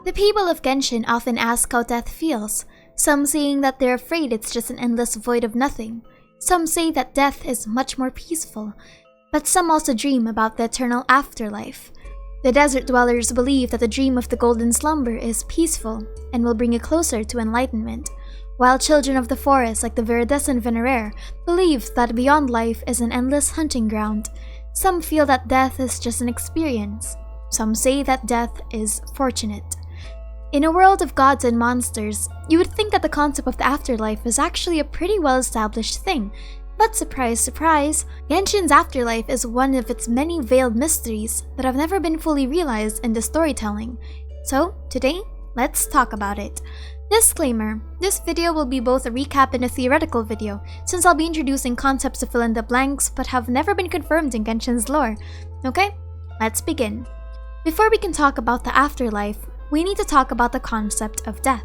The people of Genshin often ask how death feels, some saying that they're afraid it's just an endless void of nothing. Some say that death is much more peaceful, but some also dream about the eternal afterlife. The desert dwellers believe that the dream of the Golden Slumber is peaceful and will bring you closer to enlightenment, while children of the forest like the Viridescent Venerer believe that beyond life is an endless hunting ground. Some feel that death is just an experience. Some say that death is fortunate. In a world of gods and monsters, you would think that the concept of the afterlife is actually a pretty well-established thing. But surprise, surprise, Genshin's afterlife is one of its many veiled mysteries that have never been fully realized in the storytelling. So, today, let's talk about it. Disclaimer, this video will be both a recap and a theoretical video, since I'll be introducing concepts to fill in the blanks but have never been confirmed in Genshin's lore. Okay, let's begin. Before we can talk about the afterlife, we need to talk about the concept of death.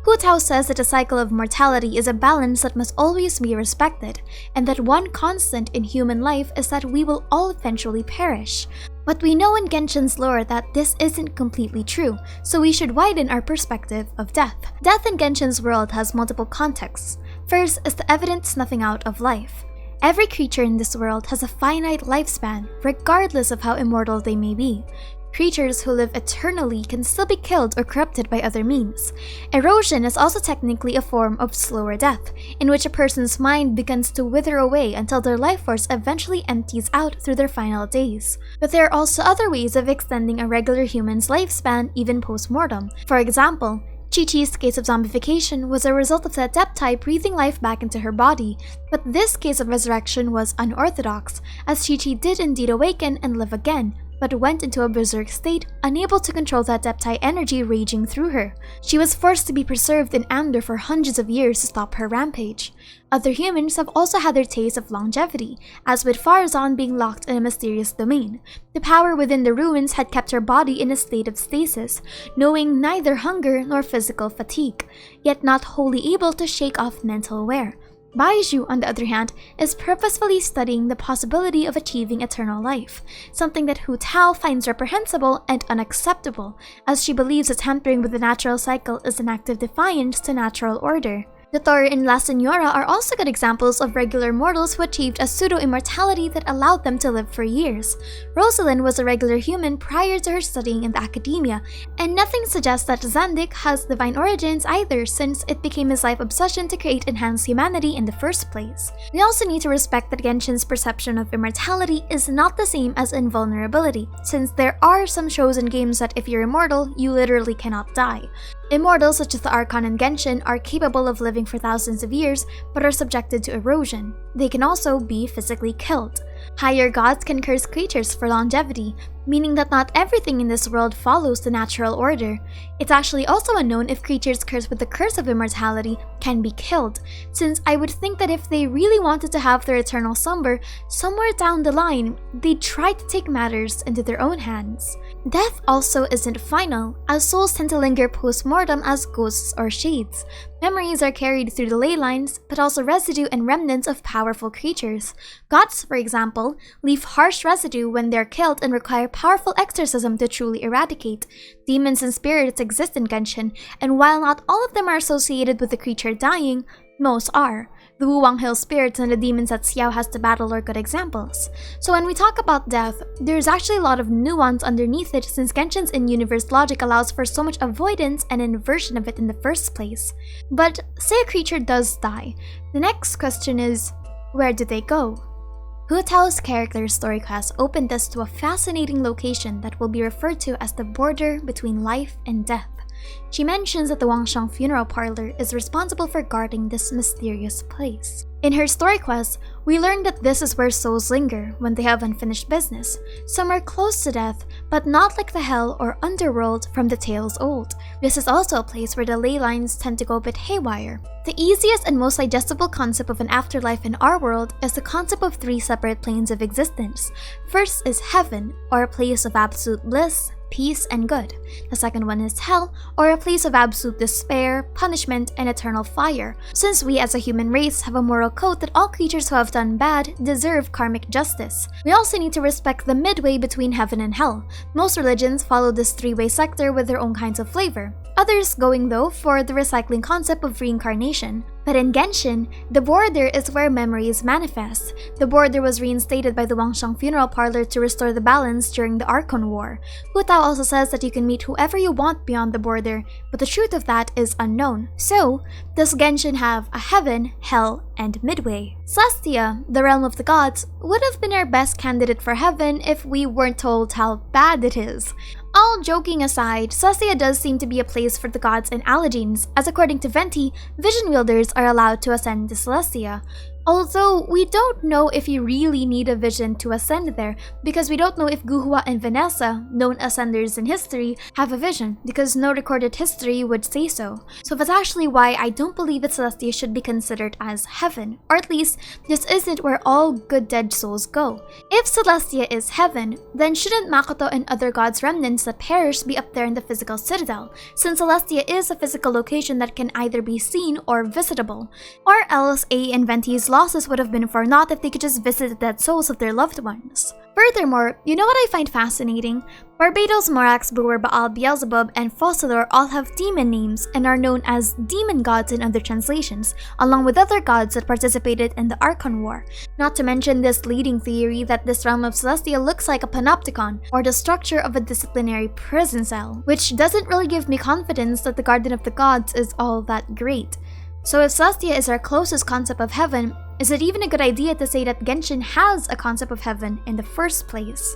Hu Tao says that the cycle of mortality is a balance that must always be respected, and that one constant in human life is that we will all eventually perish. But we know in Genshin's lore that this isn't completely true, so we should widen our perspective of death. Death in Genshin's world has multiple contexts. First is the evident snuffing out of life. Every creature in this world has a finite lifespan, regardless of how immortal they may be. Creatures who live eternally can still be killed or corrupted by other means. Erosion is also technically a form of slower death, in which a person's mind begins to wither away until their life force eventually empties out through their final days. But there are also other ways of extending a regular human's lifespan even post-mortem. For example, Chi-Chi's case of zombification was a result of the Adepti breathing life back into her body, but this case of resurrection was unorthodox, as Chi-Chi did indeed awaken and live again, but went into a berserk state, unable to control the Adepti energy raging through her. She was forced to be preserved in amber for hundreds of years to stop her rampage. Other humans have also had their taste of longevity, as with Farazan being locked in a mysterious domain. The power within the ruins had kept her body in a state of stasis, knowing neither hunger nor physical fatigue, yet not wholly able to shake off mental wear. Baizhu, on the other hand, is purposefully studying the possibility of achieving eternal life, something that Hu Tao finds reprehensible and unacceptable, as she believes that tampering with the natural cycle is an act of defiance to natural order. The Tori and La Senora are also good examples of regular mortals who achieved a pseudo-immortality that allowed them to live for years. Rosalind was a regular human prior to her studying in the academia, and nothing suggests that Zandik has divine origins either, since it became his life obsession to create enhanced humanity in the first place. We also need to respect that Genshin's perception of immortality is not the same as invulnerability, since there are some shows and games that if you're immortal, you literally cannot die. Immortals such as the Archon in Genshin are capable of living for thousands of years, but are subjected to erosion. They can also be physically killed. Higher gods can curse creatures for longevity, meaning that not everything in this world follows the natural order. It's actually also unknown if creatures cursed with the curse of immortality can be killed, since I would think that if they really wanted to have their eternal slumber, somewhere down the line, they'd try to take matters into their own hands. Death also isn't final, as souls tend to linger post-mortem as ghosts or shades. Memories are carried through the ley lines, but also residue and remnants of powerful creatures. Gods, for example, leave harsh residue when they're killed and require powerful exorcism to truly eradicate. Demons and spirits exist in Genshin, and while not all of them are associated with the creature dying, most are. The Wuwang Hill spirits and the demons that Xiao has to battle are good examples. So when we talk about death, there's actually a lot of nuance underneath it, since Genshin's in-universe logic allows for so much avoidance and inversion of it in the first place. But say a creature does die, the next question is, where do they go? Hu Tao's character's story quest opened us to a fascinating location that will be referred to as the border between life and death. She mentions that the Wangshang funeral parlor is responsible for guarding this mysterious place. In her story quest, we learn that this is where souls linger when they have unfinished business, somewhere close to death, but not like the hell or underworld from the tales old. This is also a place where the ley lines tend to go a bit haywire. The easiest and most digestible concept of an afterlife in our world is the concept of three separate planes of existence. First is heaven, or a place of absolute bliss, peace, and good. The second one is hell, or a place of absolute despair, punishment, and eternal fire, since we as a human race have a moral code that all creatures who have done bad deserve karmic justice. We also need to respect the midway between heaven and hell. Most religions follow this three-way sector with their own kinds of flavor, others going though for the recycling concept of reincarnation. But in Genshin, the border is where memories manifest. The border was reinstated by the Wangshang funeral parlor to restore the balance during the Archon War. Hu Tao also says that you can meet whoever you want beyond the border, but the truth of that is unknown. So, does Genshin have a heaven, hell, and midway? Celestia, the realm of the gods, would have been our best candidate for heaven if we weren't told how bad it is. All joking aside, Celestia does seem to be a place for the gods and Allergenes, as according to Venti, vision wielders are allowed to ascend to Celestia. Although, we don't know if you really need a vision to ascend there, because we don't know if Guhua and Vanessa, known ascenders in history, have a vision, because no recorded history would say so. So that's actually why I don't believe that Celestia should be considered as heaven, or at least, this isn't where all good dead souls go. If Celestia is heaven, then shouldn't Makoto and other gods' remnants that perish be up there in the physical citadel, since Celestia is a physical location that can either be seen or visitable? Or else A and Venti's losses would have been for naught if they could just visit the dead souls of their loved ones. Furthermore, you know what I find fascinating? Barbados, Morax, Brewer, Baal, Beelzebub, and Fossilor all have demon names and are known as demon gods in other translations, along with other gods that participated in the Archon War. Not to mention this leading theory that this realm of Celestia looks like a panopticon, or the structure of a disciplinary prison cell, which doesn't really give me confidence that the Garden of the Gods is all that great. So if Celestia is our closest concept of heaven, is it even a good idea to say that Genshin has a concept of heaven in the first place?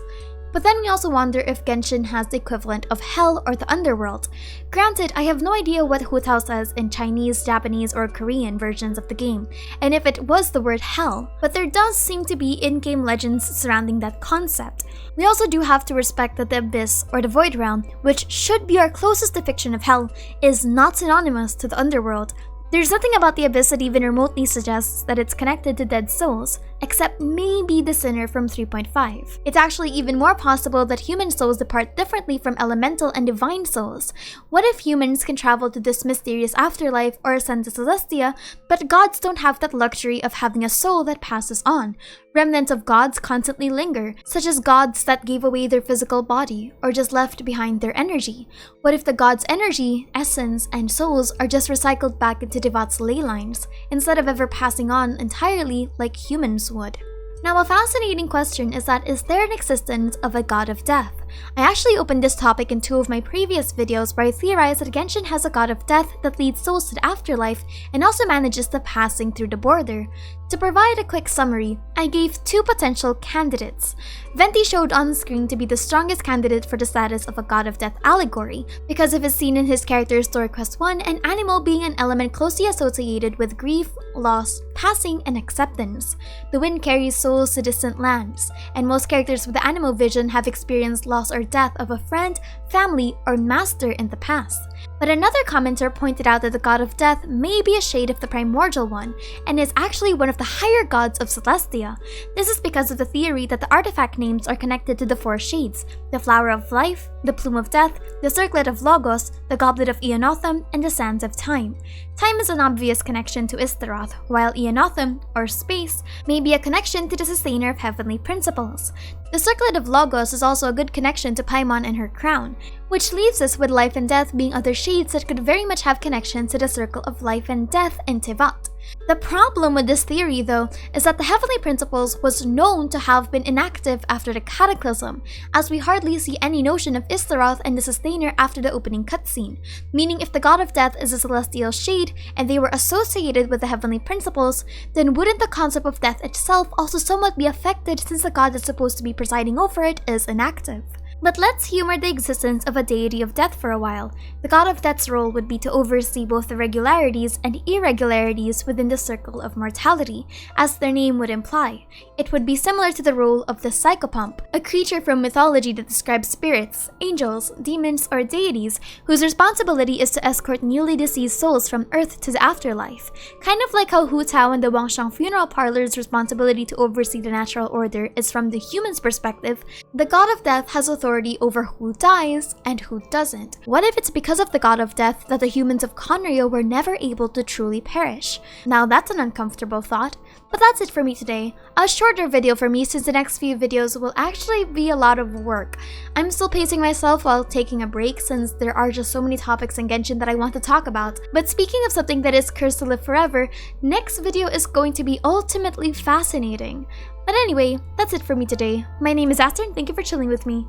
But then we also wonder if Genshin has the equivalent of hell or the underworld. Granted, I have no idea what Hu Tao says in Chinese, Japanese, or Korean versions of the game, and if it was the word hell, but there does seem to be in-game legends surrounding that concept. We also do have to respect that the Abyss, or the Void Realm, which should be our closest depiction of hell, is not synonymous to the underworld. There's nothing about the Abyss that even remotely suggests that it's connected to dead souls, except maybe the sinner from 3.5. It's actually even more possible that human souls depart differently from elemental and divine souls. What if humans can travel to this mysterious afterlife or ascend to Celestia, but gods don't have that luxury of having a soul that passes on? Remnants of gods constantly linger, such as gods that gave away their physical body, or just left behind their energy. What if the gods' energy, essence, and souls are just recycled back into Devat's ley lines, instead of ever passing on entirely like humans would? Now, a fascinating question is that, is there an existence of a god of death? I actually opened this topic in two of my previous videos where I theorized that Genshin has a god of death that leads souls to the afterlife and also manages the passing through the border. To provide a quick summary, I gave two potential candidates. Venti showed on screen to be the strongest candidate for the status of a god of death allegory, because of his scene in his character's Story Quest 1 and animal being an element closely associated with grief, loss, passing, and acceptance. The wind carries souls to distant lands, and most characters with the animal vision have experienced loss or death of a friend, family, or master in the past. But another commenter pointed out that the god of death may be a shade of the primordial one, and is actually one of the higher gods of Celestia. This is because of the theory that the artifact names are connected to the four shades: the flower of life, the plume of death, the circlet of Logos, the goblet of Eonotham, and the sands of time. Time is an obvious connection to Istaroth, while Eonotham, or space, may be a connection to the sustainer of heavenly principles. The circlet of Logos is also a good connection to Paimon and her crown, which leaves us with life and death being other shades that could very much have connection to the circle of life and death in Tevat. The problem with this theory, though, is that the heavenly principles was known to have been inactive after the Cataclysm, as we hardly see any notion of Istaroth and the Sustainer after the opening cutscene, meaning if the god of death is a celestial shade and they were associated with the heavenly principles, then wouldn't the concept of death itself also somewhat be affected since the god that's supposed to be presiding over it is inactive? But let's humor the existence of a deity of death for a while. The god of death's role would be to oversee both the regularities and irregularities within the circle of mortality, as their name would imply. It would be similar to the role of the psychopomp, a creature from mythology that describes spirits, angels, demons, or deities whose responsibility is to escort newly deceased souls from Earth to the afterlife. Kind of like how Hu Tao and the Wangshang funeral parlor's responsibility to oversee the natural order is from the human's perspective, the god of death has authority authority over who dies and who doesn't? What if it's because of the god of death that the humans of Conrio were never able to truly perish? Now that's an uncomfortable thought. But that's it for me today. A shorter video for me since the next few videos will actually be a lot of work. I'm still pacing myself while taking a break since there are just so many topics in Genshin that I want to talk about. But speaking of something that is cursed to live forever, next video is going to be ultimately fascinating. But anyway, that's it for me today. My name is Aster and thank you for chilling with me.